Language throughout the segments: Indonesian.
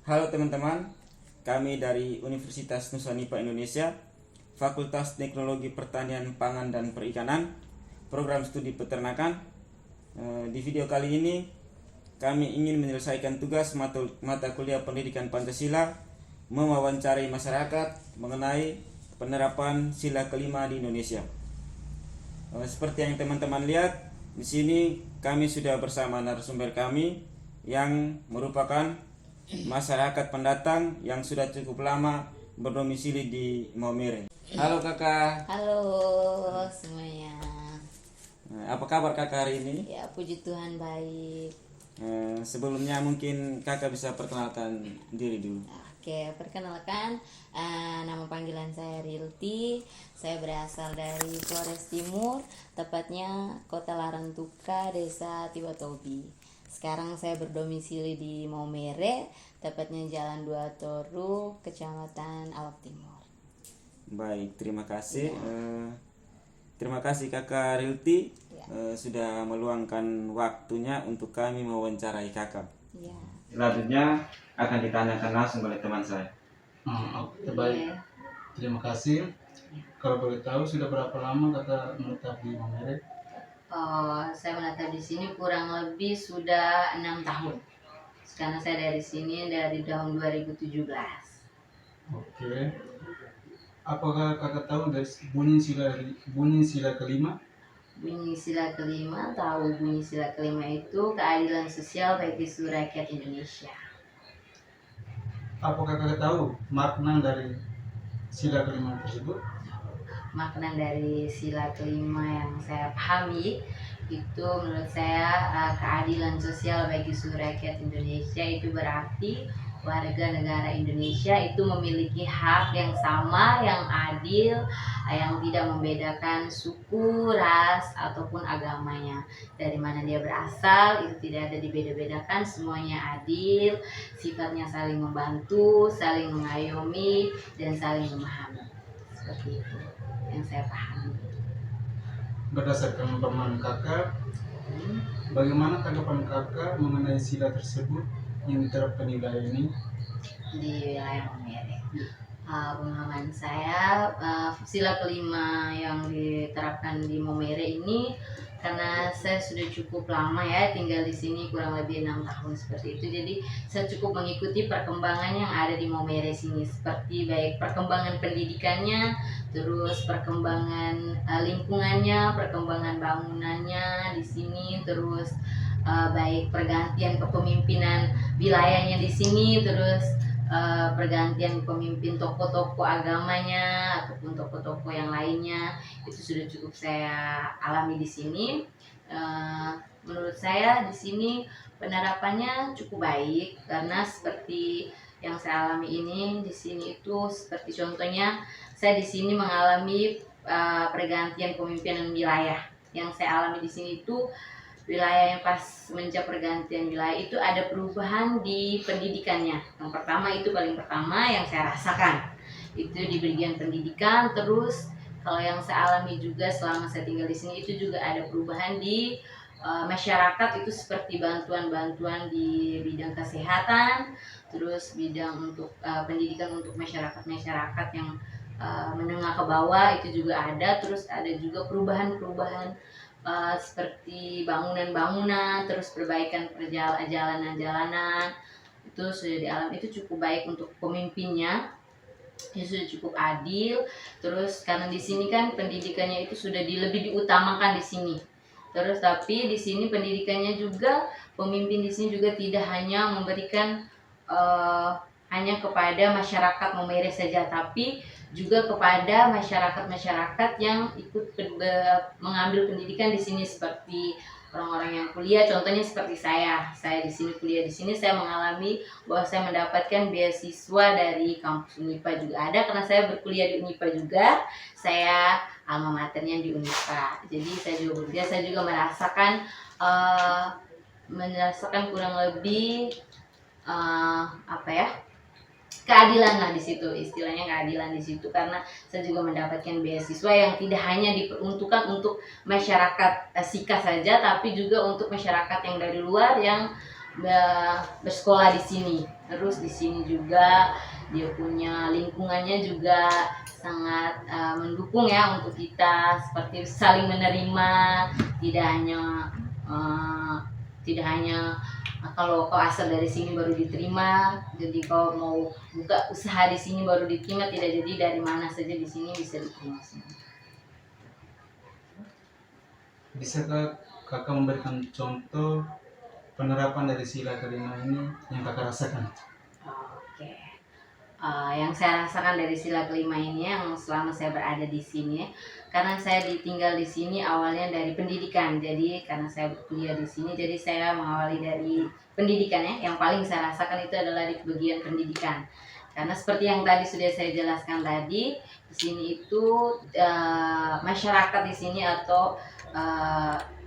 Halo teman-teman, kami dari Universitas Nusa Nipah Indonesia, Fakultas Teknologi Pertanian Pangan dan Perikanan, Program Studi Peternakan. Di video kali ini, kami ingin menyelesaikan tugas mata kuliah Pendidikan Pancasila, mewawancarai masyarakat mengenai penerapan sila kelima di Indonesia. Seperti yang teman-teman lihat, di sini kami sudah bersama narasumber kami yang merupakan masyarakat pendatang yang sudah cukup lama berdomisili di Maumere. Halo kakak. Halo semuanya. Apa kabar kakak hari ini? Ya, puji Tuhan baik. Sebelumnya mungkin kakak bisa perkenalkan diri dulu. Oke, perkenalkan, nama panggilan saya Rilty. Saya berasal dari Flores Timur, tepatnya Kota Larantuka, Desa Tiwatobi. Sekarang saya berdomisili di Maumere, tepatnya Jalan 2 Toru, Kecamatan Alok Timur. Baik, terima kasih. Terima kasih kakak Rilty sudah meluangkan waktunya untuk kami mewawancarai kakak. Ya. Selanjutnya akan ditanyakan langsung oleh teman saya. Baik, terima kasih. Kalau boleh tahu sudah berapa lama kakak menetap di Maumere? Saya menetap di sini kurang lebih sudah 6 tahun. Karena saya dari sini dari tahun 2017. Oke. Apakah kakak tahu dari bunyi sila kelima? Bunyi sila kelima, tahu bunyi sila kelima itu keadilan sosial bagi seluruh rakyat Indonesia. Apakah kakak tahu makna dari sila kelima tersebut? Makna dari sila kelima yang saya pahami itu menurut saya keadilan sosial bagi seluruh rakyat Indonesia itu berarti warga negara Indonesia itu memiliki hak yang sama, yang adil, yang tidak membedakan suku, ras, ataupun agamanya. Dari mana dia berasal itu tidak ada dibeda-bedakan, semuanya adil, sifatnya saling membantu, saling mengayomi, dan saling memahami. Seperti itu yang saya pahami. Berdasarkan pemahaman kakak, bagaimana tanggapan kakak mengenai sila tersebut yang diterapkan di wilayah ini? Di wilayah Maumere, pemahaman saya sila kelima yang diterapkan di Maumere ini, karena saya sudah cukup lama ya tinggal di sini, kurang lebih 6 tahun seperti itu. Jadi saya cukup mengikuti perkembangan yang ada di Maumere sini, seperti baik perkembangan pendidikannya, terus perkembangan lingkungannya, perkembangan bangunannya di sini, terus baik pergantian kepemimpinan wilayahnya di sini, terus pergantian pemimpin tokoh-tokoh agamanya ataupun tokoh-tokoh yang lainnya, itu sudah cukup saya alami di sini. Menurut saya di sini penerapannya cukup baik, karena seperti yang saya alami ini di sini itu seperti contohnya saya di sini mengalami pergantian pemimpinan wilayah. Yang saya alami di sini itu wilayah yang pas semenjak pergantian wilayah itu ada perubahan di pendidikannya. Yang pertama itu paling pertama yang saya rasakan itu di bagian pendidikan. Terus kalau yang saya alami juga selama saya tinggal di sini itu juga ada perubahan di masyarakat, itu seperti bantuan-bantuan di bidang kesehatan, terus bidang untuk pendidikan untuk masyarakat yang menengah ke bawah itu juga ada. Terus ada juga perubahan-perubahan seperti bangunan-bangunan, terus perbaikan jalanan-jalanan, itu sudah dialami, itu cukup baik untuk pemimpinnya, itu sudah cukup adil. Terus karena di sini kan pendidikannya itu sudah lebih diutamakan di sini. Terus tapi di sini pendidikannya juga, pemimpin di sini juga tidak hanya memberikan hanya kepada masyarakat Maumere saja, tapi juga kepada masyarakat-masyarakat yang ikut mengambil pendidikan di sini, seperti orang-orang yang kuliah. Contohnya seperti saya di sini kuliah di sini, saya mengalami bahwa saya mendapatkan beasiswa dari kampus Unipa juga ada, karena saya berkuliah di Unipa juga, saya alma maternya di Unipa. Jadi saya juga merasakan kurang lebih keadilan lah di situ, istilahnya keadilan di situ, karena saya juga mendapatkan beasiswa yang tidak hanya diperuntukkan untuk masyarakat Sika saja, tapi juga untuk masyarakat yang dari luar yang bersekolah di sini. Terus di sini juga dia punya lingkungannya juga sangat mendukung ya untuk kita, seperti saling menerima, tidak hanya uh, tidak hanya kalau kau asal dari sini baru diterima, jadi kau mau buka usaha di sini baru diterima, tidak, jadi dari mana saja di sini bisa diterima semua. Bisakah kakak memberikan contoh penerapan dari sila kelima ini yang kakak rasakan? Oke. Yang saya rasakan dari sila kelima ini yang selama saya berada di sini, karena saya ditinggal di sini awalnya dari pendidikan. Jadi karena saya kuliah di sini, jadi saya mengawali dari pendidikan ya. Yang paling saya rasakan itu adalah di bagian pendidikan. Karena seperti yang tadi sudah saya jelaskan tadi, di sini itu masyarakat di sini atau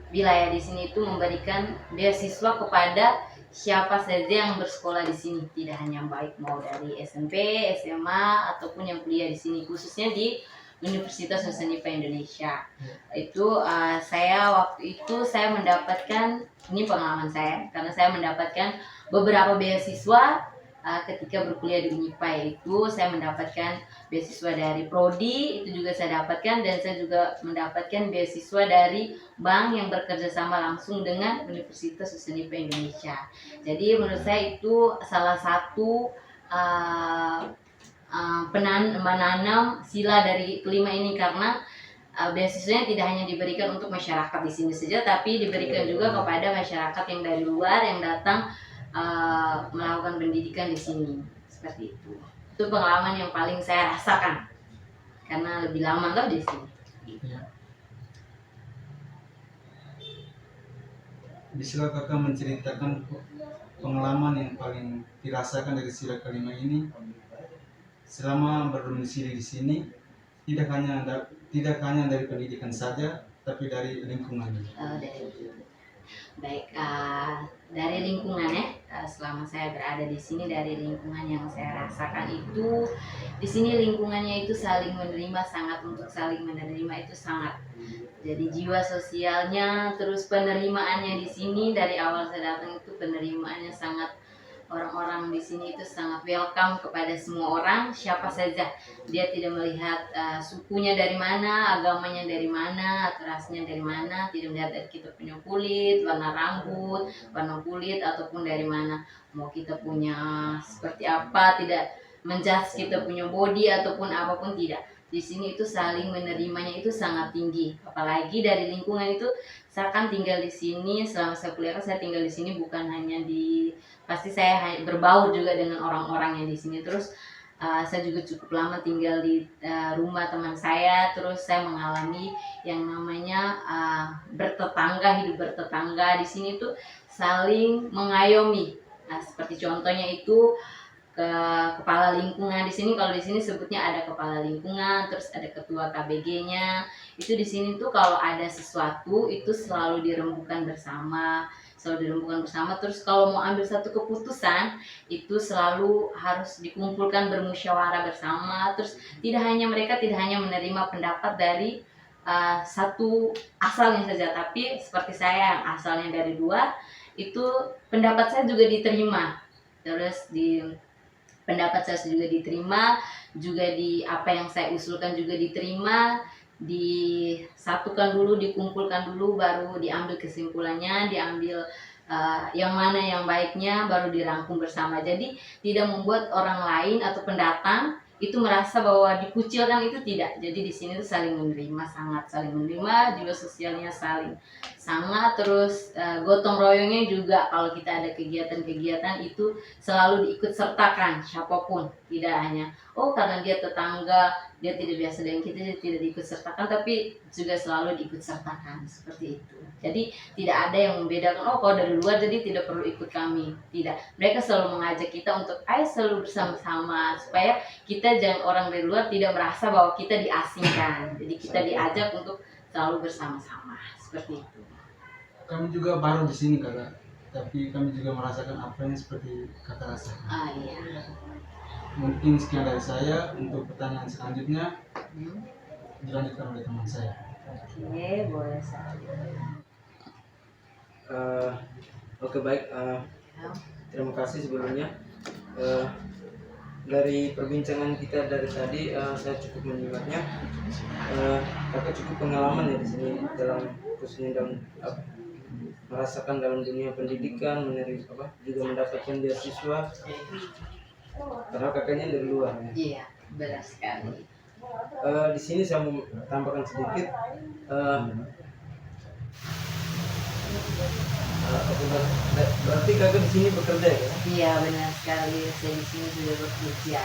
wilayah di sini itu memberikan beasiswa kepada siapa saja yang bersekolah di sini, tidak hanya baik mau dari SMP, SMA ataupun yang kuliah di sini, khususnya di Universitas Nusantara Indonesia. Itu saya waktu itu saya mendapatkan, ini pengalaman saya, karena saya mendapatkan beberapa beasiswa ketika berkuliah di Unipa, itu saya mendapatkan beasiswa dari prodi, itu juga saya dapatkan, dan saya juga mendapatkan beasiswa dari bank yang bekerja sama langsung dengan Universitas Nusantara Indonesia. Jadi menurut saya itu salah satu menanam sila dari kelima ini, karena beasiswanya tidak hanya diberikan untuk masyarakat di sini saja, tapi diberikan juga kepada masyarakat yang dari luar yang datang melakukan pendidikan di sini, seperti itu. Itu pengalaman yang paling saya rasakan karena lebih lama loh di sini. Ya. Bisa kakak menceritakan pengalaman yang paling dirasakan dari sila kelima ini selama berdomisili di sini, tidak hanya dari pendidikan saja, tapi dari lingkungan. Baik, dari lingkungan ya, selama saya berada di sini, dari lingkungan yang saya rasakan itu, di sini lingkungannya itu saling menerima, sangat untuk saling menerima itu sangat. Jadi jiwa sosialnya, terus penerimaannya di sini dari awal saya datang itu penerimaannya sangat, orang-orang di sini itu sangat welcome kepada semua orang, siapa saja. Dia tidak melihat sukunya dari mana, agamanya dari mana, atau rasnya dari mana, tidak melihat dari kita punya kulit, warna rambut, warna kulit, ataupun dari mana. Mau kita punya seperti apa, tidak menjudge kita punya body ataupun apapun, tidak. Di sini itu saling menerimanya itu sangat tinggi. Apalagi dari lingkungan itu, saya kan tinggal di sini selama saya kuliah, saya tinggal di sini bukan hanya di, pasti saya berbaur juga dengan orang-orang yang di sini. Terus saya juga cukup lama tinggal di rumah teman saya. Terus saya mengalami yang namanya bertetangga, hidup bertetangga di sini tuh saling mengayomi. Nah, seperti contohnya itu kepala lingkungan di sini. Kalau di sini sebutnya ada kepala lingkungan, terus ada ketua KBG-nya. Itu di sini tuh kalau ada sesuatu itu selalu dirembukan bersama, Terus kalau mau ambil satu keputusan itu selalu harus dikumpulkan, bermusyawarah bersama. Terus mereka tidak hanya menerima pendapat dari satu asalnya saja, tapi seperti saya yang asalnya dari dua, itu pendapat saya juga diterima. Terus pendapat saya juga diterima, juga di apa yang saya usulkan juga diterima, disatukan dulu, dikumpulkan dulu, baru diambil kesimpulannya, diambil yang mana yang baiknya, baru dirangkum bersama. Jadi tidak membuat orang lain atau pendatang itu merasa bahwa dikucilkan, itu tidak. Jadi di sini tuh saling menerima, sangat saling menerima, jiwa sosialnya sangat. Terus gotong royongnya juga, kalau kita ada kegiatan-kegiatan itu selalu diikut sertakan siapapun, tidak hanya karena dia tetangga, dia tidak biasa dengan kita, dia tidak diikut sertakan, tapi juga selalu diikut sertakan, seperti itu. Jadi tidak ada yang membedakan, kalau dari luar jadi tidak perlu ikut kami, tidak. Mereka selalu mengajak kita untuk ayo selalu bersama-sama, supaya kita jangan, orang dari luar tidak merasa bahwa kita diasingkan. Jadi kita diajak untuk selalu bersama-sama, seperti itu. Kami juga baru di sini kakak, tapi kami juga merasakan apa yang seperti kakak rasakan. Iya. Mungkin sekian dari saya. Untuk pertanyaan selanjutnya dilanjutkan oleh teman saya. Oke, boleh saja. Oke, baik. Terima kasih sebelumnya. Eh, dari perbincangan kita dari tadi, saya cukup menyimaknya. Kakak cukup pengalaman ya di sini dalam khususnya dalam merasakan dalam dunia pendidikan, menerima juga mendapatkan beasiswa. Karena kakaknya dari luar ya. Iya, benar sekali. Di sini saya mau tambahkan sedikit. Berarti kakak di sini bekerja ya? Iya, benar sekali. Saya di sini sudah bekerja.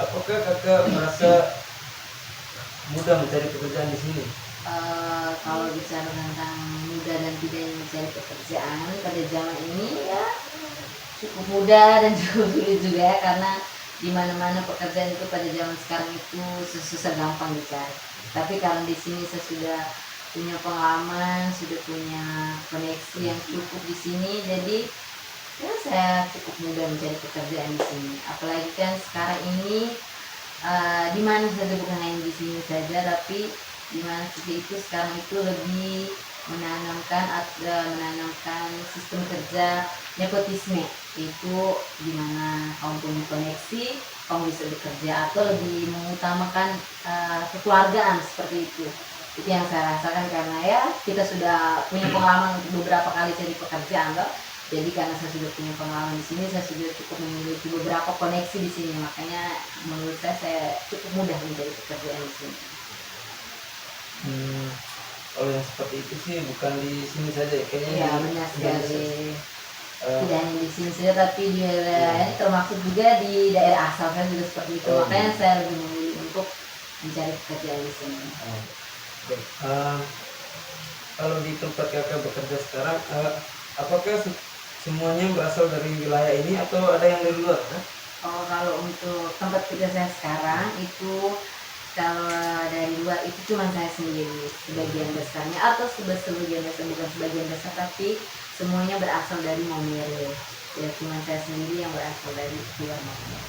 Apakah kakak merasa mudah mencari pekerjaan di sini? Kalau bicara tentang mudah dan tidaknya mencari pekerjaan pada zaman ini ya cukup mudah dan cukup sulit juga ya, karena di mana-mana pekerjaan itu pada zaman sekarang itu susah gampang dicari. Tapi karena di sini saya sudah punya pengalaman, sudah punya koneksi yang cukup di sini, jadi ya saya cukup mudah mencari pekerjaan di sini. Apalagi kan sekarang ini di mana saja, bukan hanya di sini saja, tapi di mana saja itu sekarang itu lebih menanamkan sistem kerja nepotisme, itu di mana kaum punya koneksi, kaum bisa bekerja, atau lebih mengutamakan kekeluargaan seperti itu. Itu yang saya rasakan karena ya kita sudah punya pengalaman untuk beberapa kali cari pekerjaan loh. Jadi karena saya sudah punya pengalaman di sini, saya sudah cukup memiliki beberapa koneksi di sini, makanya menurut saya cukup mudah mencari pekerjaan di sini. Kalau yang seperti itu sih bukan di sini saja, kayaknya. Ya benar sekali. Tidak hanya di sini saja, tapi di daerah termasuk juga di daerah asal saya juga seperti itu. Makanya saya lebih memilih untuk mencari pekerjaan di sini. Kalau di tempat kakak bekerja sekarang, apakah semuanya berasal dari wilayah ini atau ada yang dari luar? Kalau untuk tempat kerja saya sekarang itu, kalau dari luar itu cuma saya sendiri sebagian besarnya, atau sebagian besar, bukan sebagian besar, tapi semuanya berasal dari Maumere. Ya cuma saya sendiri yang berasal dari luar Maumere.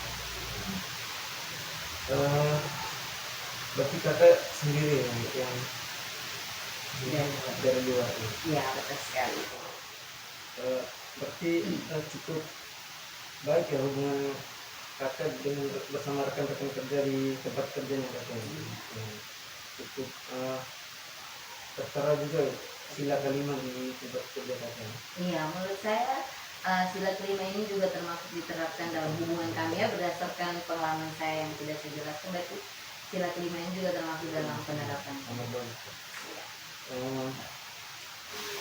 Berarti kakak sendiri yang dari luar. Iya betul sekali. Berarti cukup baik ya hubungan kakak dengan bersama rekan-rekan kerja di tempat kerjanya kakak. Cukup tertera juga sila kelima di tempat kerja kakak. Iya, menurut saya sila kelima ini juga termasuk diterapkan dalam hubungan kami ya, berdasarkan pengalaman saya yang tidak saya jelaskan. Berarti sila kelima ini juga termasuk dalam penerapan.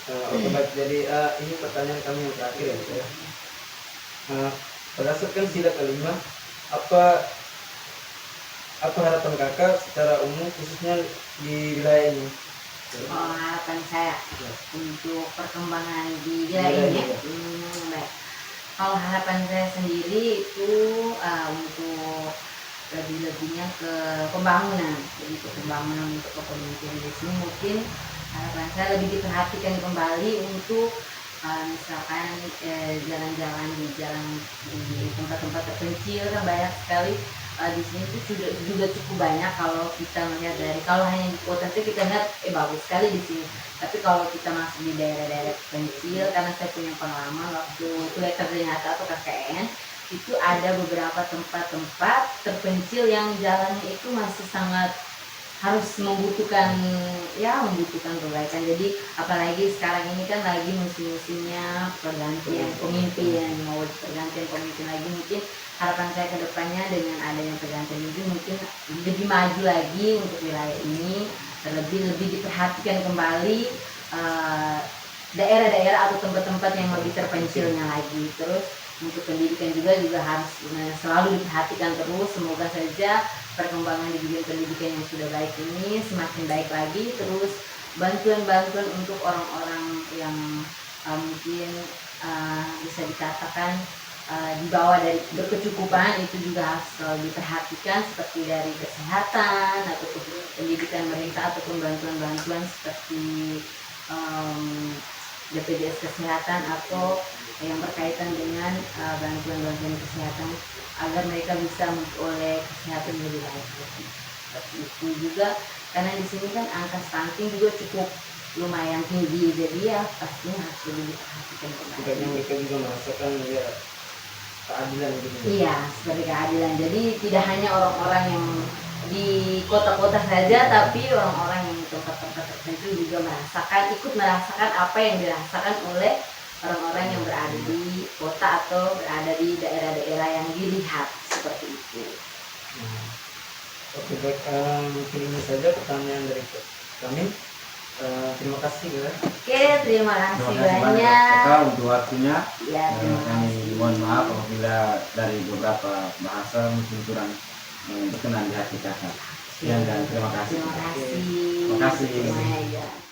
Oke baik, jadi ini pertanyaan kami yang terakhir ya. Berdasarkan sila kelima, apa harapan kakak secara umum khususnya di wilayah ini? Harapan saya untuk perkembangan di wilayah ini, baik. Kalau harapan saya sendiri itu untuk lebih-lebihnya ke pembangunan, jadi ke pembangunan untuk kepemimpinan di sini, mungkin harapan saya lebih diperhatikan kembali untuk misalkan jalan-jalan di tempat-tempat terpencil kan banyak sekali. Di sini tuh juga cukup banyak kalau kita melihat dari, kalau hanya di kota sih kita lihat bagus sekali di sini, tapi kalau kita masuk di daerah-daerah terpencil, karena saya punya pengalaman waktu kuliah kerja nyata atau KKN, itu ada beberapa tempat-tempat terpencil yang jalannya itu masih sangat harus membutuhkan perbaikan. Jadi apalagi sekarang ini kan lagi musim-musimnya pergantian pemimpin, mau pergantian pemimpin lagi, mungkin harapan saya ke depannya dengan adanya pergantian ini mungkin lebih maju lagi untuk wilayah ini, terlebih diperhatikan kembali daerah-daerah atau tempat-tempat yang lebih terpencilnya lagi. Terus untuk pendidikan juga harus selalu diperhatikan terus. Semoga saja perkembangan di bidang pendidikan yang sudah baik ini semakin baik lagi. Terus bantuan-bantuan untuk orang-orang yang mungkin bisa dikatakan di bawah dari berkecukupan itu juga harus selalu diperhatikan, seperti dari kesehatan ataupun pendidikan mereka, ataupun bantuan-bantuan seperti BPJS kesehatan atau yang berkaitan dengan bantuan-bantuan kesehatan agar mereka bisa memperoleh kesehatan lebih baik. Seperti itu juga, karena di sini kan angka stunting juga cukup lumayan tinggi, jadi ya pastinya harus lebih diperhatikan Tidaknya kembali. mereka juga merasakan ya keadilan gitu. Iya, seperti keadilan. Jadi tidak hanya orang-orang yang di kota-kota saja, tapi orang-orang yang di tempat-tempat tertentu juga ikut merasakan apa yang dirasakan oleh orang-orang yang berada di kota atau berada di daerah-daerah yang dilihat seperti itu. Nah, oke baik, mungkin ini saja pertanyaan dari kami. Terima kasih ya. Oke, terima kasih Terima kasih banyak banyak. Kakak untuk waktunya. Ya, terima Kami kasih. mohon maaf apabila dari beberapa bahasa mungkin kurang berkenan di hati kakak. Sekian dan terima kasih. Terima kasih. Terima kasih. Semuanya.